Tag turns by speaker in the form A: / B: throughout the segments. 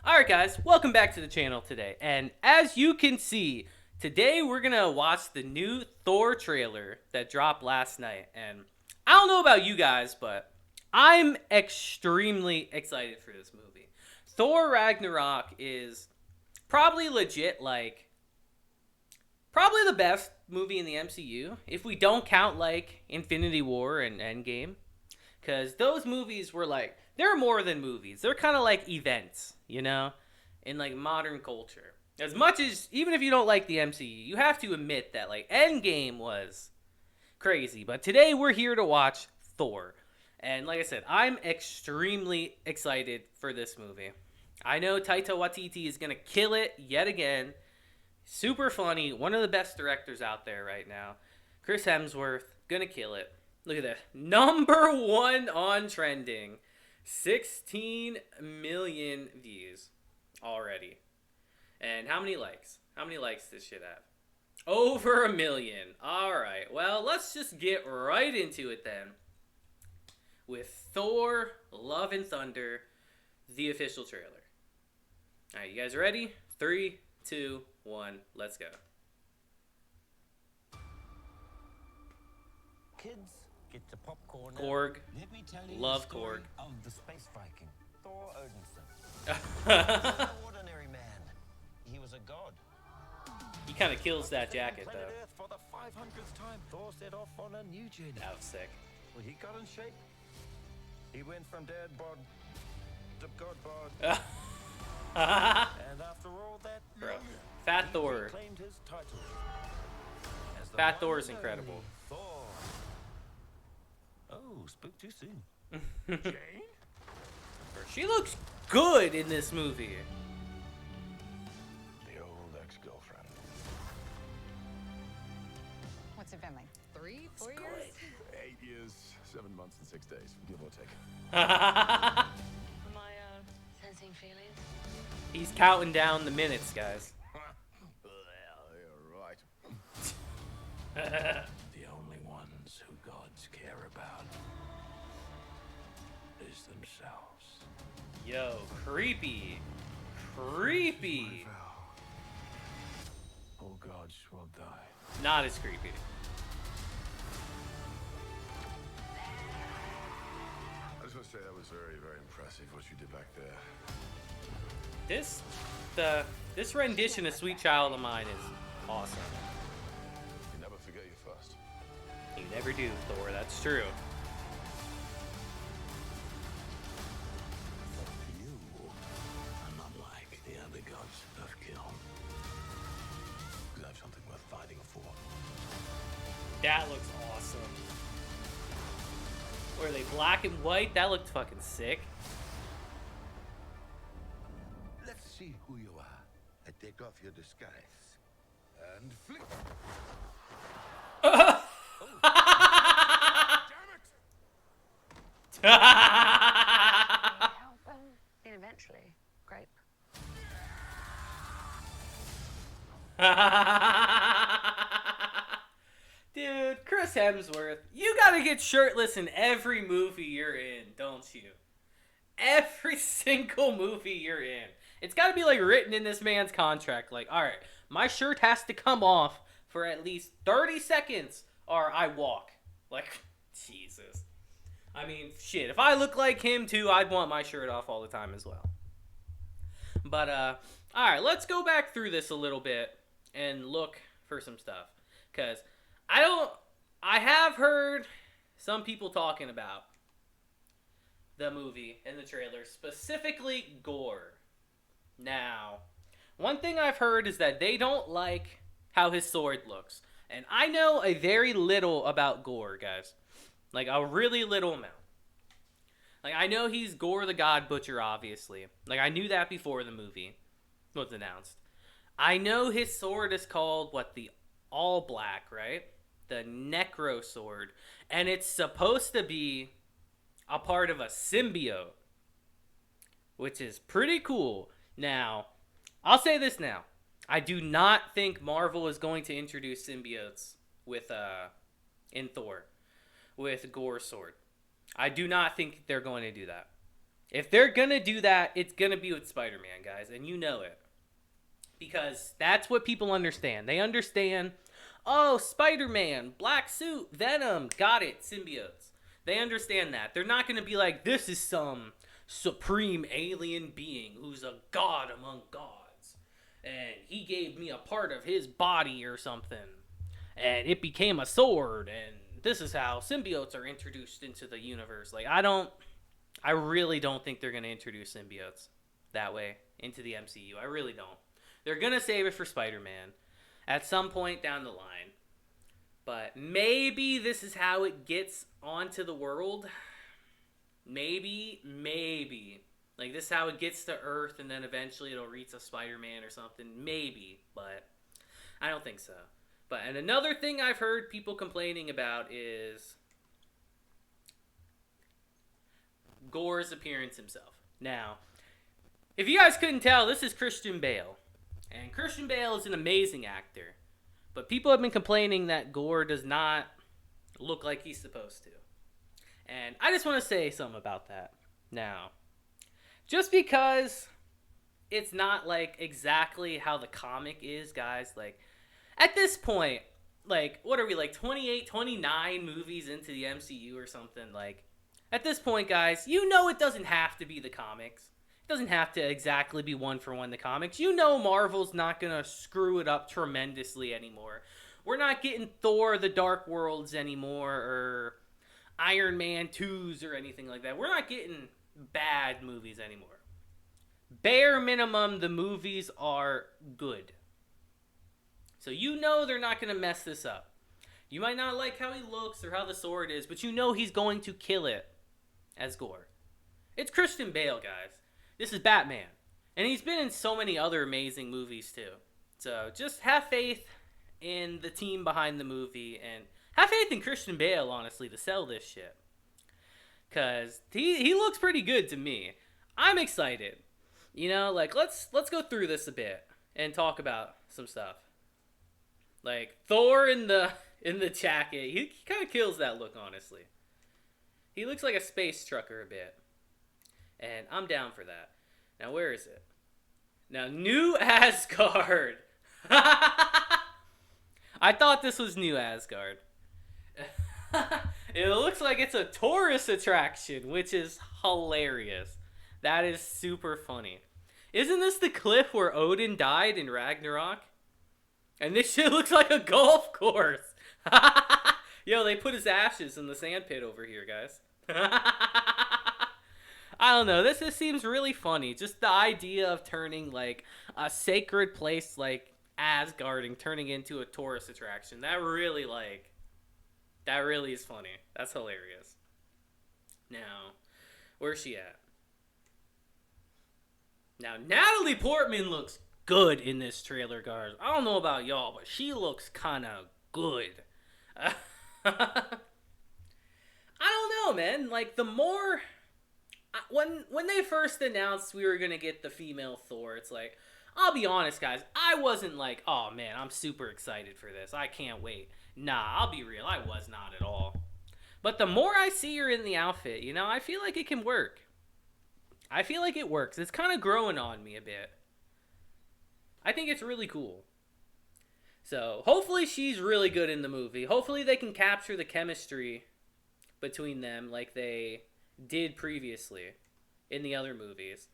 A: Alright guys, welcome back to the channel today. And as you can see, today we're gonna watch the new Thor trailer that dropped last night. And I don't know about you guys, but I'm extremely excited for this movie. Thor Ragnarok is probably legit, like, probably the best movie in the MCU. If we don't count, like, Infinity War and Endgame. Because those movies were like, they're more than movies. They're kind of like events, you know, in like modern culture. As much as, even if you don't like the MCU, you have to admit that like Endgame was crazy. But today we're here to watch Thor. And like I said, I'm extremely excited for this movie. I know Taika Waititi is going to kill it yet again. Super funny. One of the best directors out there right now. Chris Hemsworth, going to kill it. Look at that. Number one on trending. 16 million views already. And how many likes? How many likes does this shit have? Over 1 million. Alright, well, let's just get right into it then. With Thor, Love and Thunder, the official trailer. Alright, you guys ready? 3, 2, 1, let's go.
B: Kids, get the popcorn.
A: Korg.
B: Let me tell you
A: Love
B: the story
A: Korg.
B: of the space Viking, Thor Odinson. He was an ordinary man. He was a god.
A: He kind of kills that jacket,
B: Planet
A: though.
B: Earth for the 500th time, Thor set off on a new journey.
A: That was sick.
B: Well, he got in shape. He went from dad bod to god bod. And after all that,
A: Bro, Fat
B: he
A: Thor.
B: reclaimed his title as the
A: Fat
B: one
A: Thor is
B: and
A: incredible.
B: only Thor. Oh, spoke too soon. Jane?
A: She looks good in this movie.
B: The old ex-girlfriend.
C: What's it been like? 3, 4 years?
D: 8 years, 7 months and 6 days, give or take.
C: Am I sensing feelings?
A: He's counting down the minutes, guys.
D: Well, you're right.
B: The only ones who gods care about is themselves.
A: Yo, creepy. Creepy.
D: All gods will die.
A: Not as creepy.
D: I just want to say that was very, very impressive what you did back there.
A: This rendition of Sweet Child of Mine is awesome.
D: You never forget your first.
A: You never do, Thor, that's true.
B: You are not like the other gods of kill.
D: Because I have something worth fighting for.
A: That looks awesome. Were they black and white? That looked fucking sick.
E: Let's see who you are. I take off your disguise. And flick.
C: Then eventually, grape.
A: Dude, Chris Hemsworth, you gotta get shirtless in every movie you're in, don't you? Every single movie you're in. It's gotta be like written in this man's contract. Like, alright, my shirt has to come off for at least 30 seconds or I walk. Like, Jesus. I mean, shit, if I look like him too, I'd want my shirt off all the time as well. But, alright, let's go back through this a little bit and look for some stuff. Because I have heard some people talking about the movie and the trailer, specifically gore. Now, one thing I've heard is that they don't like how his sword looks. And I know a very little about Gore, guys. Like, a really little amount. Like, I know he's Gore the God Butcher, obviously. Like, I knew that before the movie was announced. I know his sword is called, the All Black, right? The Necro Sword. And it's supposed to be a part of a symbiote. Which is pretty cool. Now, I'll say this now. I do not think Marvel is going to introduce symbiotes with in Thor with Gore's sword. I do not think they're going to do that. If they're gonna do that, it's gonna be with Spider-Man, guys, and you know it. Because that's what people understand. They understand, oh, Spider-Man, black suit, Venom, got it, symbiotes. They understand that. They're not gonna be like, this is some supreme alien being who's a god among gods. And he gave me a part of his body or something. And it became a sword, and this is how symbiotes are introduced into the universe. Like, I really don't think they're going to introduce symbiotes that way into the MCU. I really don't. They're going to save it for Spider-Man at some point down the line. But maybe this is how it gets onto the world. Maybe. Like, this is how it gets to Earth, and then eventually it'll reach a Spider-Man or something. Maybe, but I don't think so. And another thing I've heard people complaining about is Gore's appearance himself. Now, if you guys couldn't tell, this is Christian Bale. And Christian Bale is an amazing actor. But people have been complaining that Gore does not look like he's supposed to. And I just want to say something about that. Now, just because it's not like exactly how the comic is, guys, like, at this point, like, what are we, like 28, 29 movies into the MCU or something? Like, at this point, guys, you know it doesn't have to be the comics. It doesn't have to exactly be one for one the comics. You know Marvel's not going to screw it up tremendously anymore. We're not getting Thor the Dark Worlds anymore or Iron Man 2s or anything like that. We're not getting bad movies anymore. Bare minimum, the movies are good. So you know they're not going to mess this up. You might not like how he looks or how the sword is, but you know he's going to kill it as Gore. It's Christian Bale, guys. This is Batman. And he's been in so many other amazing movies, too. So just have faith in the team behind the movie, and have faith in Christian Bale, honestly, to sell this shit. Because he looks pretty good to me. I'm excited. You know, like, let's go through this a bit and talk about some stuff. Like, Thor in the jacket, he kind of kills that look, honestly. He looks like a space trucker a bit. And I'm down for that. Now, where is it? Now, New Asgard. I thought this was New Asgard. It looks like it's a tourist attraction, which is hilarious. That is super funny. Isn't this the cliff where Odin died in Ragnarok? And this shit looks like a golf course. Yo, they put his ashes in the sand pit over here, guys. I don't know. This just seems really funny. Just the idea of turning, like, a sacred place like Asgard and turning into a tourist attraction. That really is funny. That's hilarious. Now, where's she at? Now, Natalie Portman looks good in this trailer, guys. I don't know about y'all, but she looks kind of good. I don't know, man. Like, the more... When they first announced we were going to get the female Thor, it's like, I'll be honest, guys, I wasn't like, oh, man, I'm super excited for this. I can't wait. Nah, I'll be real. I was not at all. But the more I see her in the outfit, you know, I feel like it can work. I feel like it works. It's kind of growing on me a bit. I think it's really cool. So, hopefully she's really good in the movie. Hopefully they can capture the chemistry between them like they did previously in the other movies.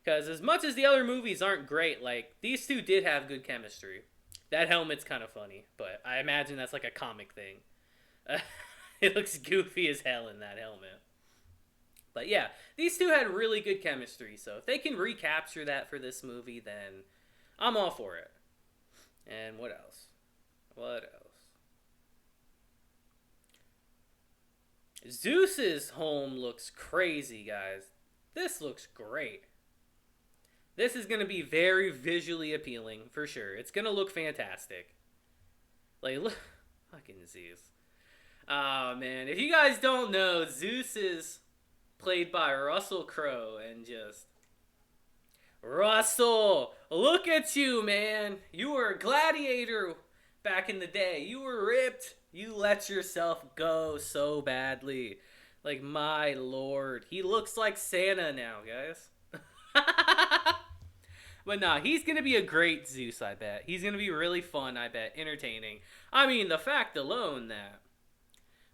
A: Because as much as the other movies aren't great, like, these two did have good chemistry. That helmet's kind of funny, but I imagine that's like a comic thing. It looks goofy as hell in that helmet. But yeah, these two had really good chemistry, so if they can recapture that for this movie, then I'm all for it. And what else? Zeus's home looks crazy, guys. This looks great. This is going to be very visually appealing, for sure. It's going to look fantastic. Like, look. Fucking Zeus. Oh, man. If you guys don't know, Zeus is played by Russell Crowe, and just... Russell! Look at you, man! You were a gladiator back in the day. You were ripped. You let yourself go so badly. Like, my lord. He looks like Santa now, guys. But nah, he's going to be a great Zeus, I bet. He's going to be really fun, I bet. Entertaining. I mean, the fact alone that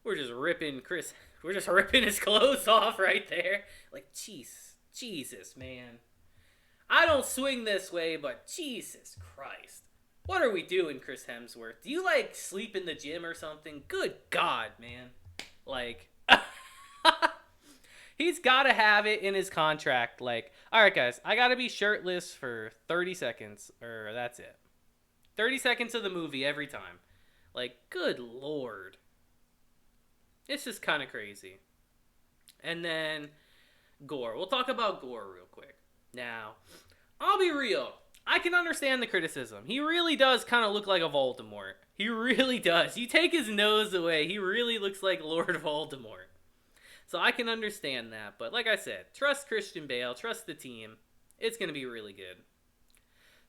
A: we're just ripping his clothes off right there. Like, Jesus, man. I don't swing this way, but Jesus Christ. What are we doing, Chris Hemsworth? Do you, like, sleep in the gym or something? Good God, man. Like, he's got to have it in his contract. Like, all right, guys, I got to be shirtless for 30 seconds, or that's it. 30 seconds of the movie every time. Like, good Lord. It's just kind of crazy. And then Gore. We'll talk about Gore real quick. Now, I'll be real. I can understand the criticism. He really does kind of look like a Voldemort. He really does. You take his nose away, he really looks like Lord Voldemort. So I can understand that. But like I said, trust Christian Bale. Trust the team. It's going to be really good.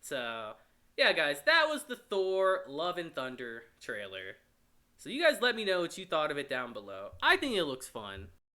A: So, yeah, guys, that was the Thor Love and Thunder trailer. So you guys let me know what you thought of it down below. I think it looks fun.